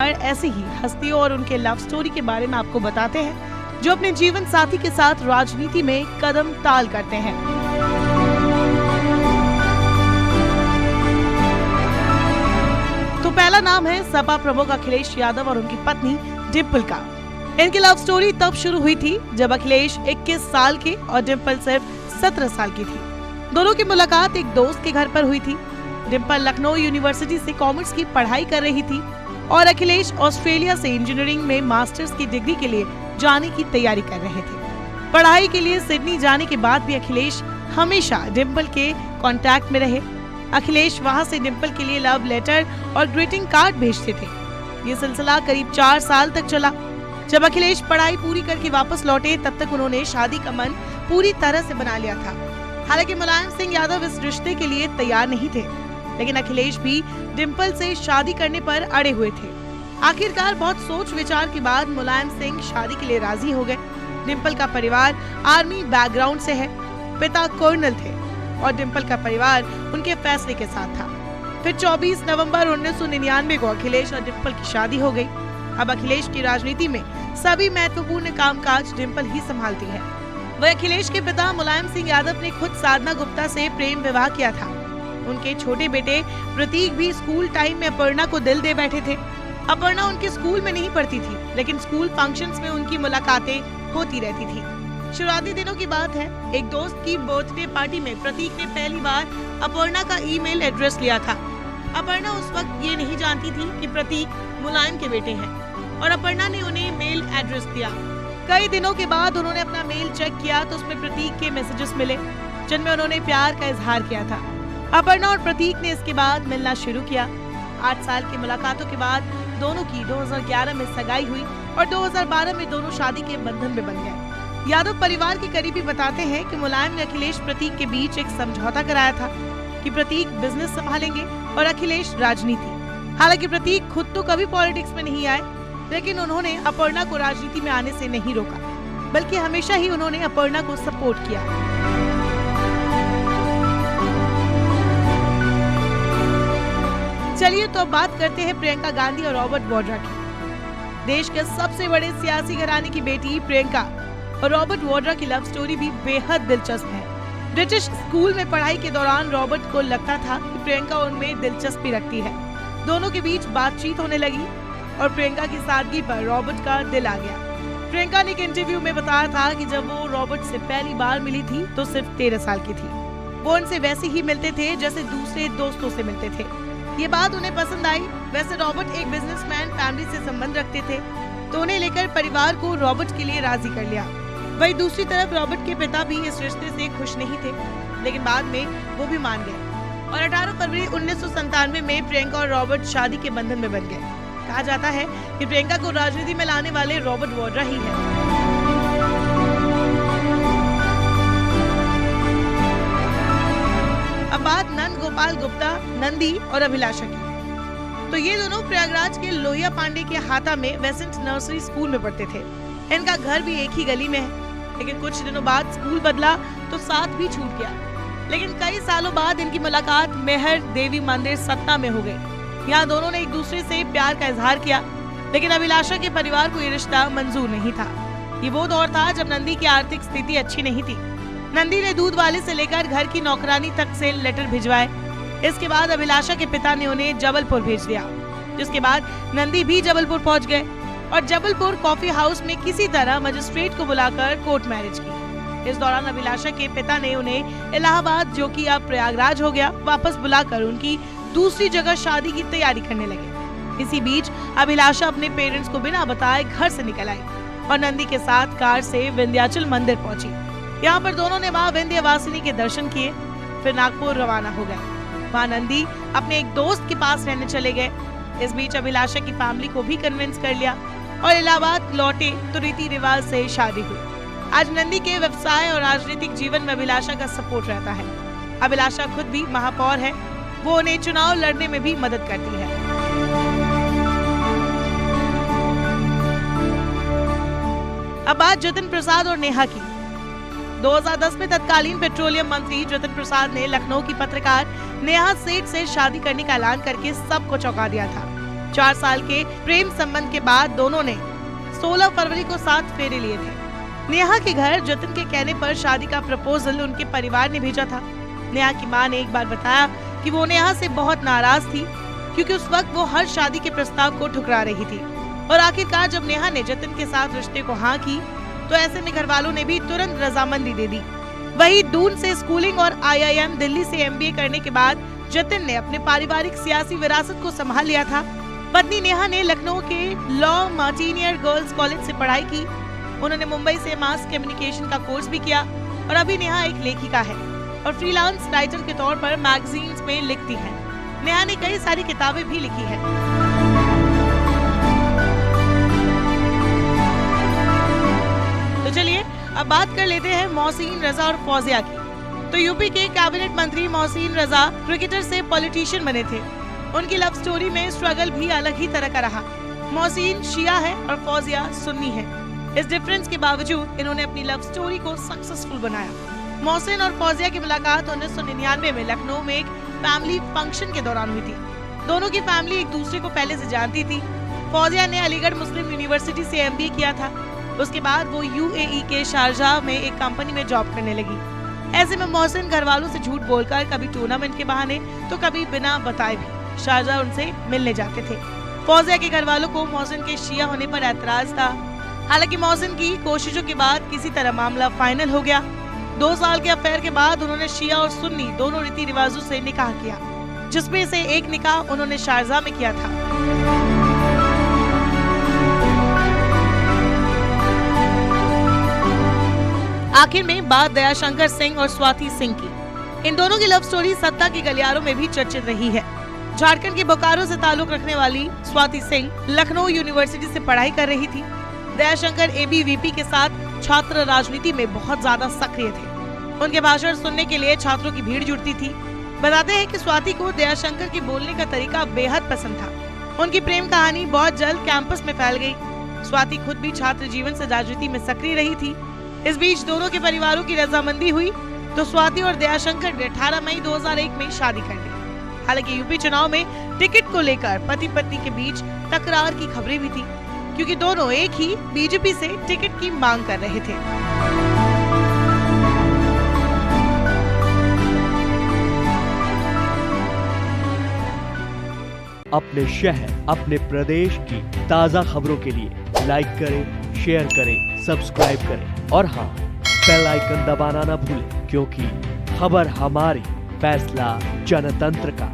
और ऐसी ही हस्तियों और उनके लव स्टोरी के बारे में आपको बताते हैं जो अपने जीवन साथी के साथ राजनीति में कदम ताल करते हैं। तो पहला नाम है सपा प्रमुख अखिलेश यादव और उनकी पत्नी डिम्पल का। इनकी लव स्टोरी तब शुरू हुई थी जब अखिलेश 21 साल के और डिम्पल सिर्फ 17 साल की थी। दोनों की मुलाकात एक दोस्त के घर पर हुई थी। डिम्पल लखनऊ यूनिवर्सिटी से कॉमर्स की पढ़ाई कर रही थी और अखिलेश ऑस्ट्रेलिया से इंजीनियरिंग में मास्टर्स की डिग्री के लिए जाने की तैयारी कर रहे थे। पढ़ाई के लिए सिडनी जाने के बाद भी अखिलेश हमेशा डिम्पल के कांटेक्ट में रहे। अखिलेश वहां से डिम्पल के लिए लव लेटर और ग्रीटिंग कार्ड भेजते थे। ये सिलसिला करीब 4 साल तक चला। जब अखिलेश पढ़ाई पूरी करके वापस लौटे तब तक उन्होंने शादी का मन पूरी तरह से बना लिया था। हालांकि मुलायम सिंह यादव इस रिश्ते के लिए तैयार नहीं थे, लेकिन अखिलेश भी डिम्पल से शादी करने पर अड़े हुए थे। आखिरकार बहुत सोच विचार के बाद मुलायम सिंह शादी के लिए राजी हो गए। डिम्पल का परिवार आर्मी बैकग्राउंड से है, पिता कर्नल थे और डिम्पल का परिवार उनके फैसले के साथ था। फिर 24 नवंबर 1999 को अखिलेश और डिम्पल की शादी हो गई। अब अखिलेश की राजनीति में सभी महत्वपूर्ण कामकाज डिम्पल ही संभालती है। वह अखिलेश के पिता मुलायम सिंह यादव ने खुद साधना गुप्ता से प्रेम विवाह किया था। उनके छोटे बेटे प्रतीक भी स्कूल टाइम में अपर्णा को दिल दे बैठे थे। अपर्णा उनके स्कूल में नहीं पढ़ती थी, लेकिन स्कूल फंक्शंस में उनकी मुलाकातें होती रहती थी। शुरुआती दिनों की बात है, एक दोस्त की बर्थडे पार्टी में प्रतीक ने पहली बार अपर्णा का ईमेल एड्रेस लिया था। अपर्णा उस वक्त ये नहीं जानती थी कि प्रतीक मुलायम के बेटे हैं और अपर्णा ने उन्हें मेल एड्रेस दिया। कई दिनों के बाद उन्होंने अपना मेल चेक किया तो उसमें प्रतीक के मैसेजेस मिले जिनमें उन्होंने प्यार का इजहार किया था। अपर्णा और प्रतीक ने इसके बाद मिलना शुरू किया। 8 साल की मुलाकातों के बाद दोनों की 2011 में सगाई हुई और 2012 में दोनों शादी के बंधन में बन गए। यादव परिवार के करीबी बताते हैं कि मुलायम ने अखिलेश प्रतीक के बीच एक समझौता कराया था कि प्रतीक बिजनेस संभालेंगे और अखिलेश राजनीति। हालांकि प्रतीक खुद तो कभी पॉलिटिक्स में नहीं आए, लेकिन उन्होंने अपर्णा को राजनीति में आने से नहीं रोका, बल्कि हमेशा ही उन्होंने अपर्णा को सपोर्ट किया। चलिए तो अब बात करते हैं प्रियंका गांधी और रॉबर्ट वाड्रा की। देश के सबसे बड़े सियासी घराने की बेटी प्रियंका और रॉबर्ट वाड्रा की लव स्टोरी भी बेहद दिलचस्प है। ब्रिटिश स्कूल में पढ़ाई के दौरान रॉबर्ट को लगता था कि प्रियंका उनमें दिलचस्पी रखती है। दोनों के बीच बातचीत होने लगी और प्रियंका की सादगी पर रॉबर्ट का दिल आ गया। प्रियंका ने एक इंटरव्यू में बताया था कि जब वो रॉबर्ट से पहली बार मिली थी तो सिर्फ 13 साल की थी। वो उनसे वैसे ही मिलते थे जैसे दूसरे दोस्तों से मिलते थे। ये बात उन्हें पसंद आई। वैसे रॉबर्ट एक बिजनेसमैन फैमिली से संबंध रखते थे, तो उन्हें लेकर परिवार को रॉबर्ट के लिए राजी कर लिया। वहीं दूसरी तरफ रॉबर्ट के पिता भी इस रिश्ते से खुश नहीं थे, लेकिन बाद में वो भी मान गए और 18 फरवरी 1997 में प्रियंका और रॉबर्ट शादी के बंधन में बन गए। कहा जाता है कि प्रियंका को राजनीति में लाने वाले रॉबर्ट वाड्रा ही है। अब बात नंद गोपाल गुप्ता, नंदी और अभिलाषा की। तो ये दोनों प्रयागराज के लोहिया पांडे के हाथा में वेसेंट नर्सरी स्कूल में पढ़ते थे। इनका घर भी एक ही गली में है, लेकिन कुछ दिनों बाद स्कूल बदला तो साथ भी छूट गया। लेकिन कई सालों बाद इनकी मुलाकात मेहर देवी मंदिर सतना में हो गई। यहाँ दोनों ने एक दूसरे से प्यार का इजहार किया, लेकिन अभिलाषा के परिवार को ये रिश्ता मंजूर नहीं था। ये वो दौर था जब नंदी की आर्थिक स्थिति अच्छी नहीं थी। नंदी ने दूध वाले से लेकर घर की नौकरानी तक से लेटर भिजवाए। इसके बाद अभिलाषा के पिता ने उन्हें जबलपुर भेज दिया, जिसके बाद नंदी भी जबलपुर पहुंच गए और जबलपुर कॉफी हाउस में किसी तरह मजिस्ट्रेट को बुलाकर कोर्ट मैरिज की। इस दौरान अभिलाषा के पिता ने उन्हें इलाहाबाद, जो कि अब प्रयागराज हो गया, वापस बुलाकर उनकी दूसरी जगह शादी की तैयारी करने लगे। इसी बीच अभिलाषा अपने पेरेंट्स को बिना बताए घर से निकल आई और नंदी के साथ कार से विंध्याचल मंदिर पहुंची। यहाँ पर दोनों ने मां विंध्यवासिनी के दर्शन किए, फिर नागपुर रवाना हो गए। वहाँ नंदी अपने एक दोस्त के पास रहने चले गए। इस बीच अभिलाषा की फैमिली को भी कन्विंस कर लिया और इलाहाबाद लौटे तो रीति रिवाज से शादी हुई। आज नंदी के व्यवसाय और राजनीतिक जीवन में अभिलाषा का सपोर्ट रहता है। अभिलाषा खुद भी महापौर है, वो उन्हें चुनाव लड़ने में भी मदद करती है। अब बात जतिन प्रसाद और नेहा की। 2010 में तत्कालीन पेट्रोलियम मंत्री जतिन प्रसाद ने लखनऊ की पत्रकार नेहा सेठ से शादी करने का ऐलान करके सबको चौंका दिया था। 4 साल के प्रेम संबंध के बाद दोनों ने 16 फरवरी को 7 फेरे लिए थे। नेहा के घर जतिन के कहने पर शादी का प्रपोजल उनके परिवार ने भेजा था। नेहा की मां ने एक बार बताया कि वो नेहा से बहुत नाराज थी क्योंकि उस वक्त वो हर शादी के प्रस्ताव को ठुकरा रही थी। और आखिरकार जब नेहा ने जतिन के साथ रिश्ते को हाँ की तो ऐसे में घर वालों ने भी तुरंत रजामंदी दे दी। वही दून से स्कूलिंग और IIM दिल्ली से MBA करने के बाद जतिन ने अपने पारिवारिक सियासी विरासत को संभाल लिया था। पत्नी नेहा ने लखनऊ के लॉ मार्टिनियर गर्ल्स कॉलेज से पढ़ाई की। उन्होंने मुंबई से मास कम्युनिकेशन का कोर्स भी किया और अभी नेहा एक लेखिका है और फ्रीलांस राइटर के तौर पर मैगजीन्स में लिखती है। नेहा ने कई सारी किताबें भी लिखी है। तो चलिए अब बात कर लेते हैं मोहसिन रजा और फौजिया की। तो यूपी के कैबिनेट मंत्री मोहसिन रजा क्रिकेटर से पॉलिटिशियन बने थे। उनकी लव स्टोरी में स्ट्रगल भी अलग ही तरह का रहा। मोहसिन शिया है और फौजिया सुन्नी है। इस डिफरेंस के बावजूद इन्होंने अपनी लव स्टोरी को सक्सेसफुल बनाया। मोहसिन और फौजिया की मुलाकात 1999 में लखनऊ में एक फैमिली फंक्शन के दौरान हुई थी। दोनों की फैमिली एक दूसरे को पहले से जानती थी। फौजिया ने अलीगढ़ मुस्लिम यूनिवर्सिटी से MBA किया था। उसके बाद वो UAE के शारजाह में एक कंपनी में जॉब करने लगी। ऐसे में मोहसिन घर वालों से झूठ बोलकर कभी टूर्नामेंट के बहाने तो कभी बिना बताए भी शारजाह उनसे मिलने जाते थे। फौजिया के घर वालों को मोहसिन के शिया होने पर ऐतराज था। हालांकि मोहसिन की कोशिशों के बाद किसी तरह मामला फाइनल हो गया। 2 साल के अफेयर के बाद उन्होंने शिया और सुन्नी दोनों रीति रिवाजों से निकाह किया, जिसमें से एक निकाह उन्होंने शारजाह में किया था। आखिर में बात दयाशंकर सिंह और स्वाति सिंह की। इन दोनों की लव स्टोरी सत्ता के गलियारों में भी चर्चित रही है। झारखंड के बोकारो से ताल्लुक रखने वाली स्वाति सिंह लखनऊ यूनिवर्सिटी से पढ़ाई कर रही थी। दयाशंकर ABVP के साथ छात्र राजनीति में बहुत ज्यादा सक्रिय थे। उनके भाषण सुनने के लिए छात्रों की भीड़ जुटती थी। बताते हैं कि स्वाति को दयाशंकर के बोलने का तरीका बेहद पसंद था। उनकी प्रेम कहानी बहुत जल्द कैंपस में फैल गई। स्वाति खुद भी छात्र जीवन से राजनीति में सक्रिय रही थी। इस बीच दोनों के परिवारों की रजामंदी हुई तो स्वाति और दयाशंकर ने 18 मई 2001 में शादी कर ली। हालांकि यूपी चुनाव में टिकट को लेकर पति पत्नी के बीच तकरार की खबरें भी थी, क्योंकि दोनों एक ही बीजेपी से टिकट की मांग कर रहे थे। अपने शहर, अपने प्रदेश की ताज़ा खबरों के लिए लाइक करें, शेयर करें, सब्सक्राइब करें और हाँ, बेल आइकन दबाना ना भूलें, क्योंकि खबर हमारी, फैसला जनतंत्र का।